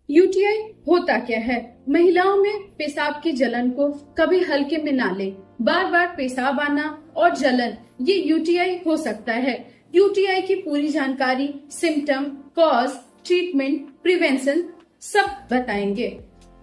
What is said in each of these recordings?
UTI होता क्या है? महिलाओं में पेशाब की जलन को कभी हल्के में ना लें। बार बार पेशाब आना और जलन ये यूटीआई हो सकता है। यूटीआई की पूरी जानकारी, सिम्टम, कॉज, ट्रीटमेंट, प्रिवेंशन सब बताएंगे।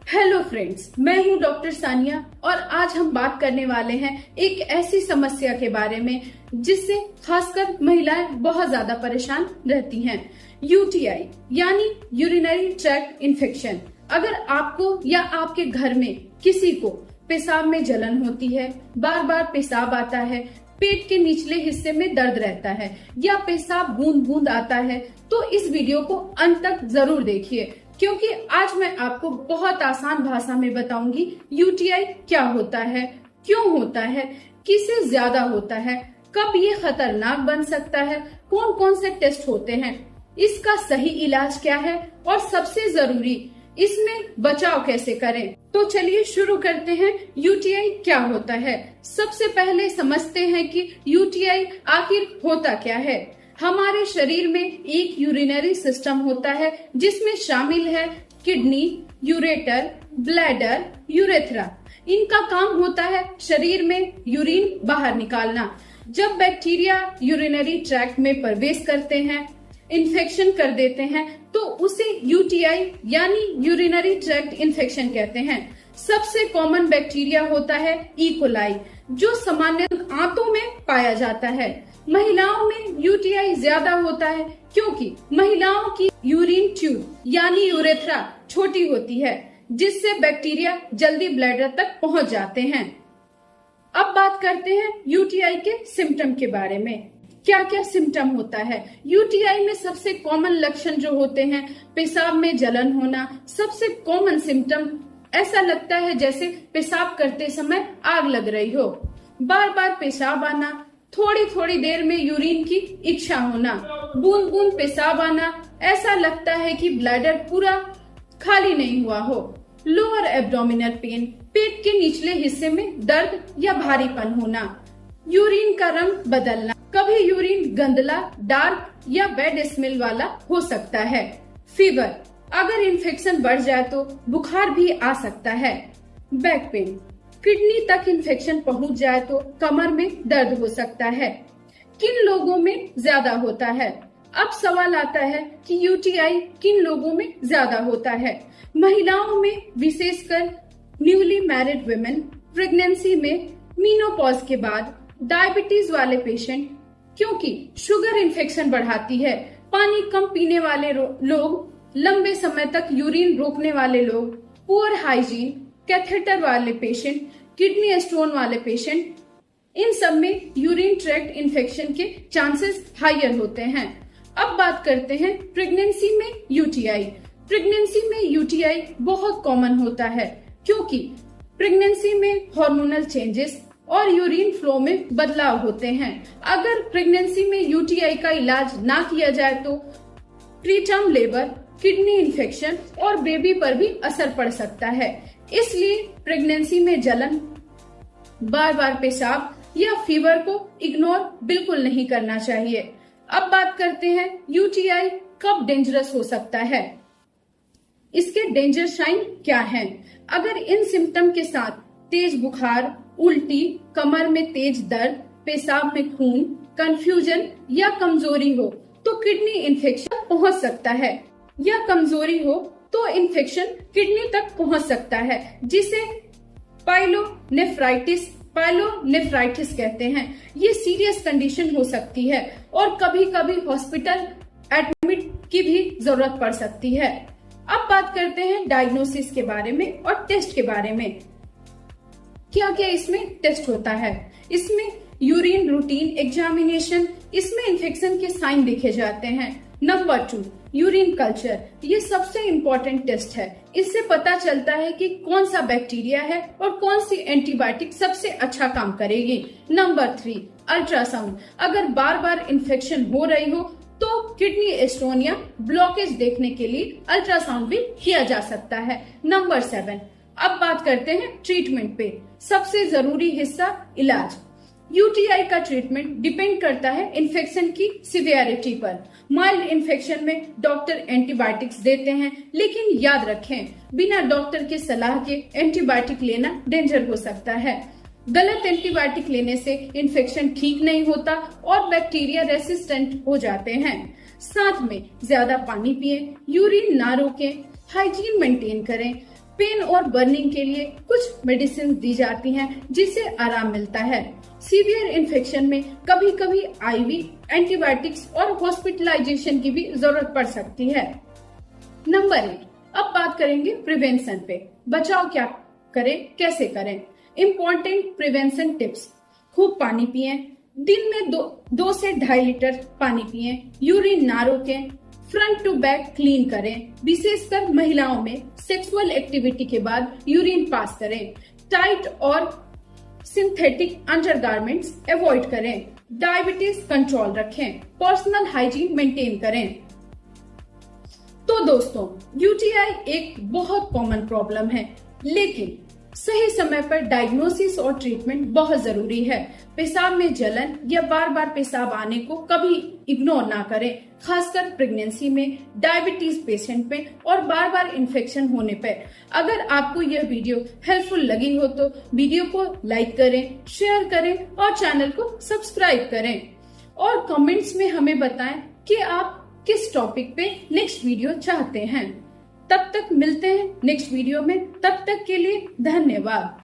हेलो फ्रेंड्स, मैं हूं डॉक्टर सानिया और आज हम बात करने वाले हैं एक ऐसी समस्या के बारे में जिससे खासकर महिलाएं बहुत ज्यादा परेशान रहती हैं। यूटीआई यानी यूरिनरी ट्रैक्ट इन्फेक्शन। अगर आपको या आपके घर में किसी को पेशाब में जलन होती है, बार बार पेशाब आता है, पेट के निचले हिस्से में दर्द रहता है या पेशाब बूंद बूंद आता है, तो इस वीडियो को अंत तक जरूर देखिए, क्योंकि आज मैं आपको बहुत आसान भाषा में बताऊंगी यूटीआई क्या होता है, क्यों होता है, किसे ज्यादा होता है, कब ये खतरनाक बन सकता है, कौन कौन से टेस्ट होते हैं, इसका सही इलाज क्या है और सबसे जरूरी इसमें बचाव कैसे करें। तो चलिए शुरू करते हैं। यूटीआई क्या होता है? सबसे पहले समझते हैं कि यूटीआई आखिर होता क्या है। हमारे शरीर में एक यूरिनरी सिस्टम होता है जिसमें शामिल है किडनी, यूरेटर, ब्लैडर, यूरेथ्रा। इनका काम होता है शरीर में यूरिन बाहर निकालना। जब बैक्टीरिया यूरिनरी ट्रैक्ट में प्रवेश करते हैं, इन्फेक्शन कर देते हैं, तो उसे यूटीआई यानी यूरिनरी ट्रैक्ट इन्फेक्शन कहते हैं। सबसे कॉमन बैक्टीरिया होता है ई कोलाई, जो सामान्य आंतों में पाया जाता है। महिलाओं में यूटीआई ज्यादा होता है क्योंकि महिलाओं की यूरिन ट्यूब यानी यूरेथ्रा छोटी होती है, जिससे बैक्टीरिया जल्दी ब्लैडर तक पहुंच जाते हैं। अब बात करते हैं यूटीआई के सिम्टम के बारे में। क्या क्या सिम्टम होता है? यूटीआई में सबसे कॉमन लक्षण जो होते हैं, पेशाब में जलन होना सबसे कॉमन सिम्टम। ऐसा लगता है जैसे पेशाब करते समय आग लग रही हो, बार बार पेशाब आना, थोड़ी थोड़ी देर में यूरिन की इच्छा होना, बूंद बूंद पेशाब आना, ऐसा लगता है कि ब्लैडर पूरा खाली नहीं हुआ हो, लोअर एब्डोमिनल पेन, पेट के निचले हिस्से में दर्द या भारीपन होना, यूरिन का रंग बदलना, कभी यूरिन गंदला, डार्क या बैड स्मेल वाला हो सकता है, फीवर, अगर इन्फेक्शन बढ़ जाए तो बुखार भी आ सकता है, बैक पेन, किडनी तक इन्फेक्शन पहुंच जाए तो कमर में दर्द हो सकता है। किन लोगों में ज्यादा होता है? अब सवाल आता है कि यूटीआई किन लोगों में ज्यादा होता है। महिलाओं में, विशेषकर न्यूली मैरिड वुमेन, प्रेगनेंसी में, मीनोपॉज के बाद, डायबिटीज वाले पेशेंट, क्योंकि शुगर इन्फेक्शन बढ़ाती है, पानी कम पीने वाले लोग, लंबे समय तक यूरिन रोकने वाले लोग, पुअर हाइजीन, कैथेटर वाले पेशेंट, किडनी स्टोन वाले पेशेंट, इन सब में यूरिन ट्रैक्ट इन्फेक्शन के चांसेस हायर होते हैं। अब बात करते हैं प्रेगनेंसी में यूटीआई। प्रेगनेंसी में यूटीआई बहुत कॉमन होता है क्योंकि प्रेगनेंसी में हार्मोनल चेंजेस और यूरिन फ्लो में बदलाव होते हैं। अगर प्रेगनेंसी में यूटीआई का इलाज ना किया जाए तो प्रीटर्म लेबर, किडनी इन्फेक्शन और बेबी पर भी असर पड़ सकता है। इसलिए प्रेगनेंसी में जलन, बार बार पेशाब या फीवर को इग्नोर बिल्कुल नहीं करना चाहिए। अब बात करते हैं यूटीआई कब डेंजरस हो सकता है, इसके डेंजर साइन क्या हैं? अगर इन सिम्टम के साथ तेज बुखार, उल्टी, कमर में तेज दर्द, पेशाब में खून, कंफ्यूजन या कमजोरी हो तो किडनी इन्फेक्शन पहुंच सकता है, या कमजोरी हो तो इन्फेक्शन किडनी तक पहुंच सकता है, जिसे पाइलोनेफ्राइटिस कहते हैं। ये सीरियस कंडीशन हो सकती है और कभी कभी हॉस्पिटल एडमिट की भी जरूरत पड़ सकती है। अब बात करते हैं डायग्नोसिस के बारे में और टेस्ट के बारे में। क्या क्या इसमें टेस्ट होता है? इसमें यूरिन रूटीन एग्जामिनेशन, इसमें इन्फेक्शन के साइन देखे जाते हैं। नंबर 2, यूरिन कल्चर, ये सबसे इम्पोर्टेंट टेस्ट है। इससे पता चलता है कि कौन सा बैक्टीरिया है और कौन सी एंटीबायोटिक सबसे अच्छा काम करेगी। नंबर 3, अल्ट्रासाउंड, अगर बार बार इन्फेक्शन हो रही हो तो किडनी स्टोन या ब्लॉकेज देखने के लिए अल्ट्रासाउंड भी किया जा सकता है। नंबर 7, अब बात करते हैं ट्रीटमेंट पे। सबसे जरूरी हिस्सा इलाज। यूटीआई का ट्रीटमेंट डिपेंड करता है इन्फेक्शन की सिवियरिटी पर। माइल्ड इन्फेक्शन में डॉक्टर एंटीबायोटिक्स देते हैं, लेकिन याद रखें बिना डॉक्टर की सलाह के एंटीबायोटिक लेना डेंजर हो सकता है। गलत एंटीबायोटिक लेने से इन्फेक्शन ठीक नहीं होता और बैक्टीरिया रेसिस्टेंट हो जाते हैं। साथ में ज्यादा पानी पिएं, यूरिन ना रोकें, हाइजीन मेंटेन करें। पेन और बर्निंग के लिए कुछ मेडिसिन दी जाती हैं जिससे आराम मिलता है। सीवियर इन्फेक्शन में कभी कभी आईवी एंटीबायोटिक्स और हॉस्पिटलाइजेशन की भी जरूरत पड़ सकती है। नंबर 8, अब बात करेंगे प्रिवेंशन पे। बचाव क्या करें, कैसे करें। इम्पोर्टेंट प्रिवेंशन टिप्स: खूब पानी पिएं, दिन में 2 से 2.5 लीटर पानी पिएं, यूरिन ना रोकें, फ्रंट टू बैक क्लीन करें, विशेषकर महिलाओं में सेक्सुअल एक्टिविटी के बाद यूरिन पास करें, टाइट और सिंथेटिक अंडरगारमेंट्स अवॉइड करें, डायबिटीज कंट्रोल रखें, पर्सनल हाइजीन मेंटेन करें। तो दोस्तों, यूटीआई एक बहुत कॉमन प्रॉब्लम है, लेकिन सही समय पर डायग्नोसिस और ट्रीटमेंट बहुत जरूरी है। पेशाब में जलन या बार बार पेशाब आने को कभी इग्नोर ना करें, खासकर प्रेगनेंसी में, डायबिटीज पेशेंट में और बार बार इन्फेक्शन होने पर। अगर आपको यह वीडियो हेल्पफुल लगी हो तो वीडियो को लाइक करें, शेयर करें और चैनल को सब्सक्राइब करें। और कमेंट्स में हमें बताएं कि आप किस टॉपिक पे नेक्स्ट वीडियो चाहते हैं। तब तक मिलते हैं नेक्स्ट वीडियो में, तब तक के लिए धन्यवाद।